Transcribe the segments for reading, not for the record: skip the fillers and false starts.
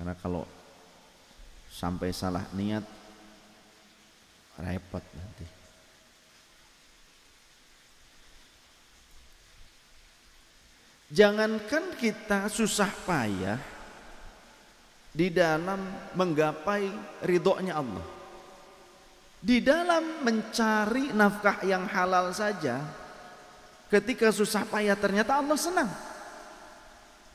Karena kalau sampai salah niat repot nanti. Jangankan kita susah payah di dalam menggapai ridhonya Allah, di dalam mencari nafkah yang halal saja, ketika susah payah ternyata Allah senang.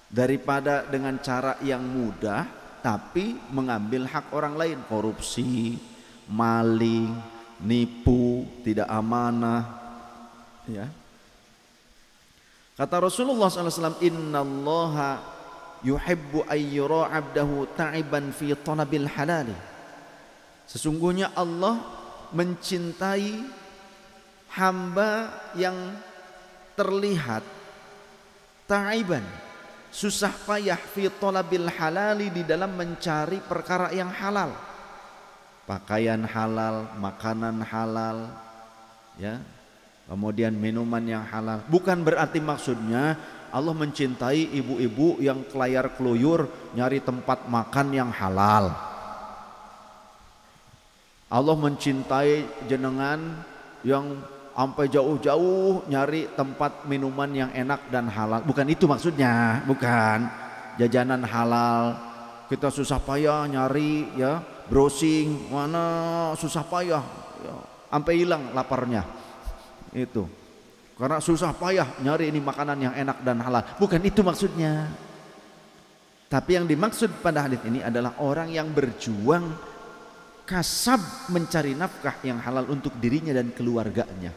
Daripada dengan cara yang mudah tapi mengambil hak orang lain, korupsi, maling, nipu, tidak amanah, ya. Kata Rasulullah SAW, innallaha yuhibbu ayyura abdahu ta'iban fi talabil halali. Sesungguhnya Allah mencintai hamba yang terlihat ta'iban, susah payah, fi talabil halali, di dalam mencari perkara yang halal, pakaian halal, makanan halal, ya, kemudian minuman yang halal. Bukan berarti maksudnya Allah mencintai ibu-ibu yang kelayar keluyur nyari tempat makan yang halal. Allah mencintai jenengan yang sampai jauh-jauh nyari tempat minuman yang enak dan halal. Bukan itu maksudnya, bukan. Jajanan halal, kita susah payah nyari, ya, browsing mana susah payah, ya, sampai hilang laparnya. Itu karena susah payah nyari ini makanan yang enak dan halal. Bukan itu maksudnya. Tapi yang dimaksud pada hadis ini adalah orang yang berjuang kasab mencari nafkah yang halal untuk dirinya dan keluarganya.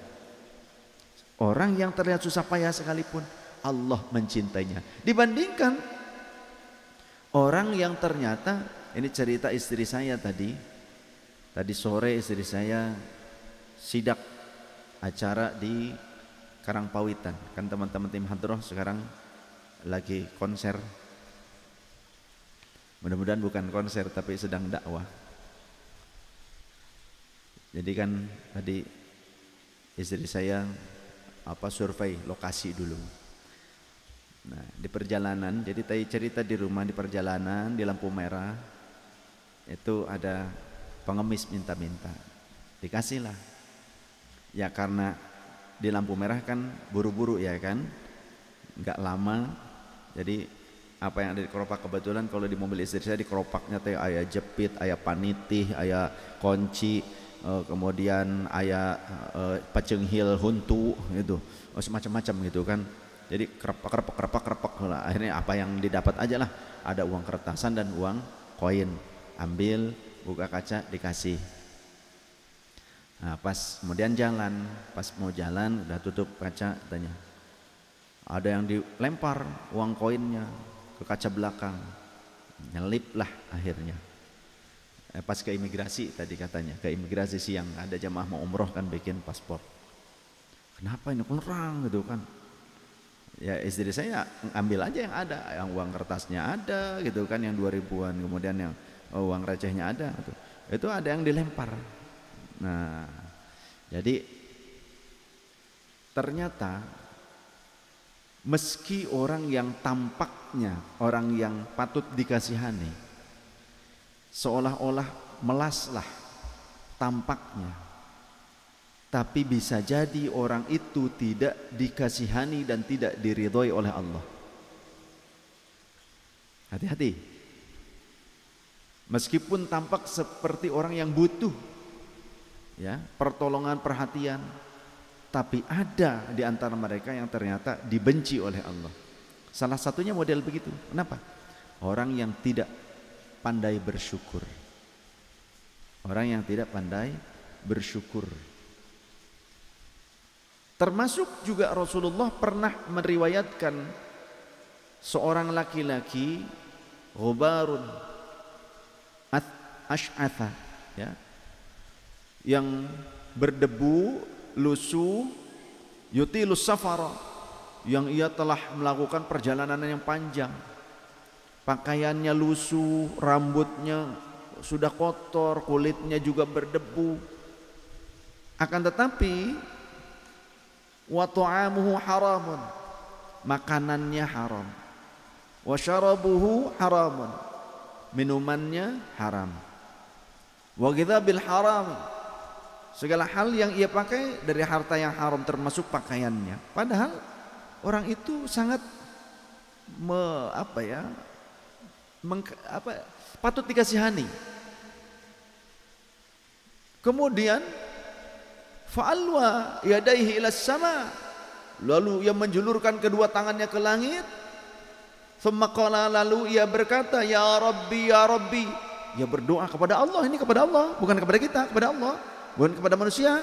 Orang yang terlihat susah payah sekalipun Allah mencintainya, dibandingkan orang yang ternyata, ini cerita istri saya tadi sore istri saya sidak acara di Karangpawitan. Kan teman-teman tim hadroh sekarang lagi konser, mudah-mudahan bukan konser tapi sedang dakwah. Jadi kan tadi istri saya survei lokasi dulu. Nah, di perjalanan, jadi tadi cerita di rumah, di perjalanan di lampu merah itu ada pengemis minta-minta, dikasihlah. Ya karena di lampu merah kan buru-buru, ya kan, nggak lama. Jadi apa yang ada di keropak, kebetulan kalau di mobil istri saya di keropaknya teh aya jepit, aya panitih, aya kunci, kemudian aya pacenghil huntu gitu, semacam-macam gitu kan. Jadi kerepak lah. Akhirnya apa yang didapat aja lah, ada uang kertasan dan uang koin, ambil, buka kaca, dikasih. Nah, pas kemudian jalan, pas mau jalan udah tutup kaca, tanya, ada yang dilempar uang koinnya ke kaca belakang, nyelip lah akhirnya. Pas ke imigrasi tadi katanya, ke imigrasi siang ada jamaah mau umroh kan bikin paspor. Kenapa ini kurang gitu kan? Ya istri saya ambil aja yang ada, yang uang kertasnya ada gitu kan, yang 2000-an, kemudian yang uang recehnya ada gitu. Itu ada yang dilempar. Nah, jadi ternyata meski orang yang tampaknya orang yang patut dikasihani seolah-olah melaslah tampaknya, tapi bisa jadi orang itu tidak dikasihani dan tidak diridhoi oleh Allah. Hati-hati. Meskipun tampak seperti orang yang butuh, ya, pertolongan, perhatian, tapi ada di antara mereka yang ternyata dibenci oleh Allah. Salah satunya model begitu. Kenapa? Orang yang tidak pandai bersyukur. Orang yang tidak pandai bersyukur. Termasuk juga Rasulullah pernah meriwayatkan seorang laki-laki ghubarun ash'atha, ya, yang berdebu, lusuh, yutilus safara, yang ia telah melakukan perjalanan yang panjang, pakaiannya lusuh, rambutnya sudah kotor, kulitnya juga berdebu. Akan tetapi wa ta'amuhu haramun, makanannya haram, wa syarabuhu haramun, minumannya haram. Wa ghidhabil haram, segala hal yang ia pakai dari harta yang haram termasuk pakaiannya. Padahal orang itu sangat patut dikasihani. Kemudian fa'alwa yadaihi ilas sama, lalu ia menjulurkan kedua tangannya ke langit. Thumma qala, lalu ia berkata, ya Rabbi, ya Rabbi. Ia berdoa kepada Allah, ini kepada Allah, bukan kepada kita, kepada Allah, bukan kepada manusia.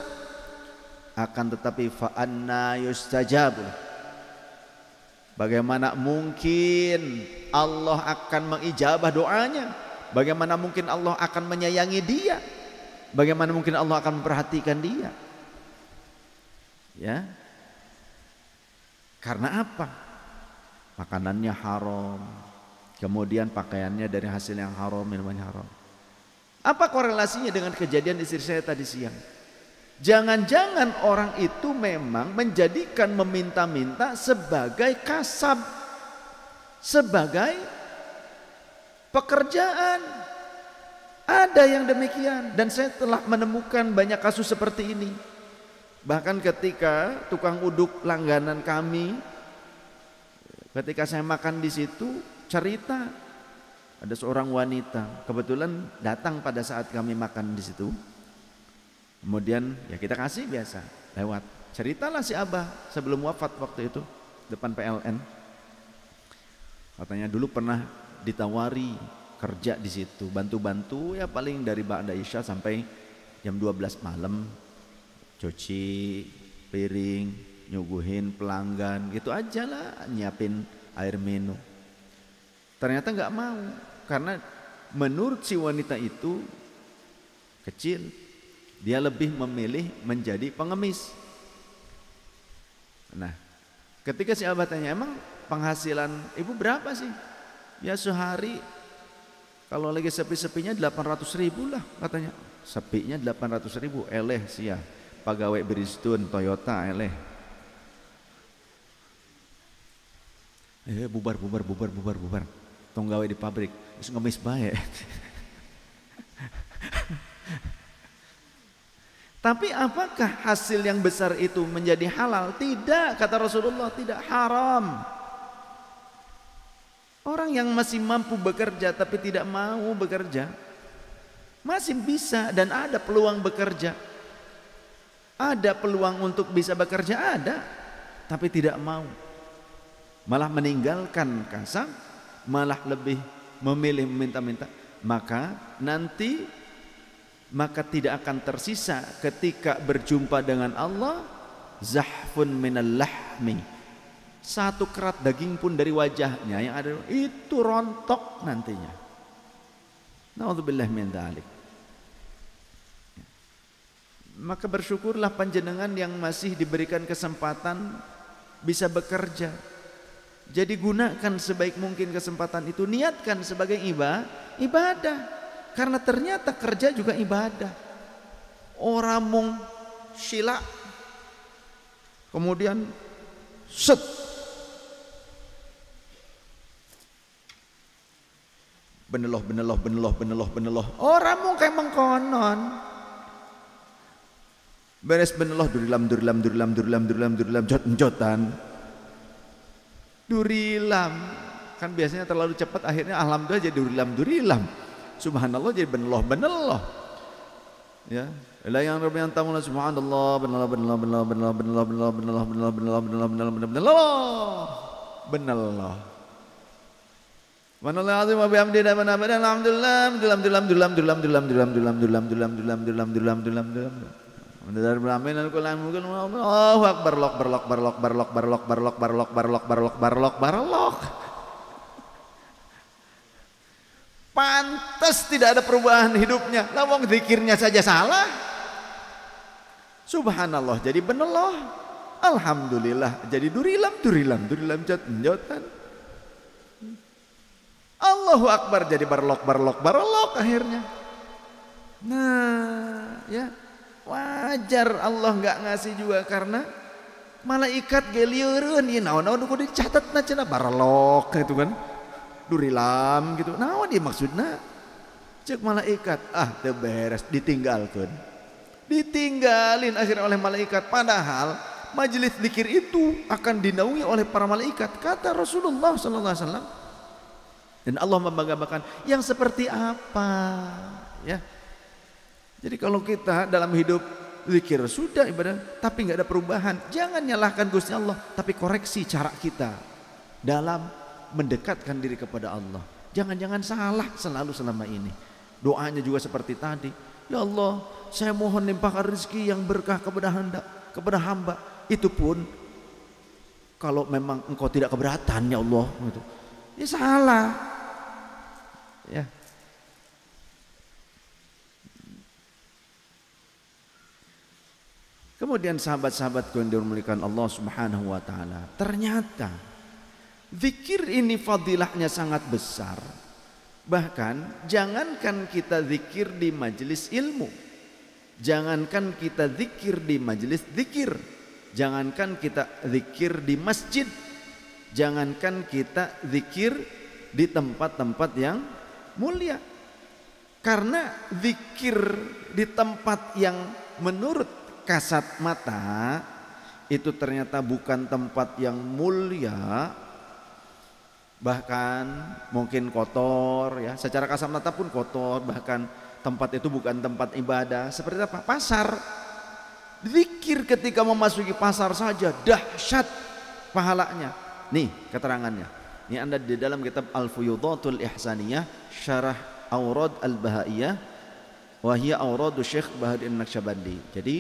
Akan tetapi fa anna yustajab, bagaimana mungkin Allah akan mengijabah doanya? Bagaimana mungkin Allah akan menyayangi dia? Bagaimana mungkin Allah akan memperhatikan dia? Ya, karena apa? Makanannya haram, kemudian pakaiannya dari hasil yang haram, minumannya haram. Apa korelasinya dengan kejadian istri saya tadi siang? Jangan-jangan orang itu memang menjadikan meminta-minta sebagai kasab, sebagai pekerjaan. Ada yang demikian, dan saya telah menemukan banyak kasus seperti ini. Bahkan ketika tukang uduk langganan kami, ketika saya makan di situ, cerita ada seorang wanita kebetulan datang pada saat kami makan di situ. Kemudian ya kita kasih biasa lewat. Ceritalah si Abah sebelum wafat waktu itu depan PLN. Katanya dulu pernah ditawari kerja di situ, bantu-bantu ya paling dari ba'da isya sampai jam 12 malam, cuci piring, nyuguhin pelanggan, gitu aja lah, nyiapin air minum. Ternyata nggak mau, karena menurut si wanita itu kecil, dia lebih memilih menjadi pengemis. Nah, ketika si Abah tanya, emang penghasilan ibu berapa sih? Ya sehari kalau lagi sepi-sepinya 800.000 lah katanya. Sepinya 800.000, eleh sia pegawai Bridgestone Toyota eleh. Bubar. Tong gawe di pabrik, wis ngemis bae. Tapi apakah hasil yang besar itu menjadi halal? Tidak, kata Rasulullah, tidak, haram. Orang yang masih mampu bekerja tapi tidak mau bekerja, masih bisa dan ada peluang bekerja. Ada peluang untuk bisa bekerja, ada, tapi tidak mau. Malah meninggalkan kasab, malah lebih memilih meminta-minta. Maka tidak akan tersisa ketika berjumpa dengan Allah zahfun minal lahmi, satu kerat daging pun dari wajahnya yang ada itu rontok nantinya. Naudzubillah min dzalik. Maka bersyukurlah panjenengan yang masih diberikan kesempatan bisa bekerja. Jadi gunakan sebaik mungkin kesempatan itu, niatkan sebagai ibadah. Karena ternyata kerja juga ibadah. Orang mung sila, kemudian set, beneloh. Orang mung kayak mengkonon. Beres beneloh durilam jotan. Durilam kan biasanya terlalu cepat, akhirnya alhamdulillah jadi durilam. Subhanallah jadi beneloh. Ya, la yang rabbi antamuna subhanallah beneloh. Manallah azim wa bihamdi dan alhamdulillah Allahu akbar barlok. Pantas tidak ada perubahan hidupnya. Lah wong zikirnya saja salah. Subhanallah jadi beneloh. Alhamdulillah jadi durilam jotan. Allahu akbar jadi barlok akhirnya. Nah, ya. Wajar Allah nggak ngasih juga karena malaikat gelieureun ieu naon kudu dicatatna cenah barlok gitu kan. durilam gitu. Nah, dia maksudnya cek malaikat, teberes ditinggalkan. Ditinggalin akhirnya oleh malaikat, padahal majelis zikir itu akan dinaungi oleh para malaikat, kata Rasulullah sallallahu alaihi wasallam. Dan Allah membanggakan yang seperti apa, ya. Jadi kalau kita dalam hidup zikir sudah ibadah tapi nggak ada perubahan, jangan nyalahkan Gusti Allah, tapi koreksi cara kita dalam mendekatkan diri kepada Allah. Jangan-jangan salah selalu selama ini. Doanya juga seperti tadi, ya Allah, saya mohon limpahkan rezeki yang berkah kepada hamba. Itu pun kalau memang engkau tidak keberatan ya Allah, gitu. Ya salah, ya. Kemudian sahabat-sahabatku yang dimuliakan Allah Subhanahu wa taala, ternyata zikir ini fadilahnya sangat besar. Bahkan jangankan kita zikir di majelis ilmu, jangankan kita zikir di majelis zikir, jangankan kita zikir di masjid, jangankan kita zikir di tempat-tempat yang mulia. Karena zikir di tempat yang menurut kasat mata itu ternyata bukan tempat yang mulia, bahkan mungkin kotor, ya, secara kasat mata pun kotor, bahkan tempat itu bukan tempat ibadah. Seperti apa? Pasar. Zikir ketika memasuki pasar saja dahsyat pahalanya. Nih keterangannya. Ini Anda di dalam kitab Al-Fuyudatul Ihsaniyah Syarah Aurad Al-Bahaiyah wa hiya auradu Syekh Bahaduddin Naqsyabandi. Jadi